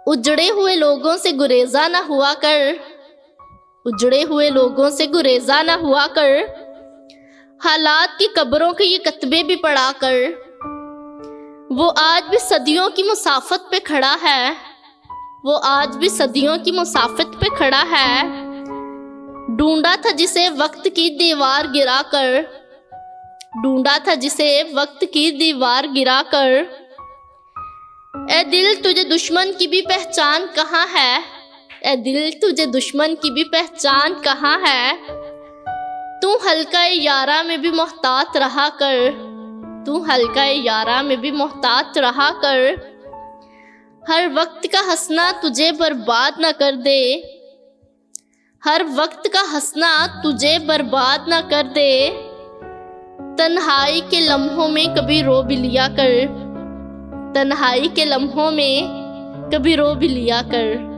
उजड़े हुए लोगों से गुरेजा न हुआ कर, उजड़े हुए लोगों से गुरेजा न हुआ कर, हालात की कब्रों के ये कतबे भी पढ़ा कर। वो आज भी सदियों की मुसाफत पे खड़ा है, वो आज भी सदियों की मुसाफत पे खड़ा है। ढूंढा था जिसे वक्त की दीवार गिरा कर, ढूंढा था जिसे वक्त की दीवार गिरा कर। ए दिल तुझे दुश्मन की भी पहचान कहाँ है, ए दिल तुझे दुश्मन की भी पहचान कहाँ है। तू हल्का यारा में भी मोहतात रहा कर, तू हल्का यारा में भी मोहतात रहा कर। हर वक्त का हंसना तुझे बर्बाद न कर दे, हर वक्त का हंसना तुझे बर्बाद न कर दे। तन्हाई के लम्हों में कभी रो भी लिया कर, तन्हाई के लम्हों में कभी रो भी लिया कर।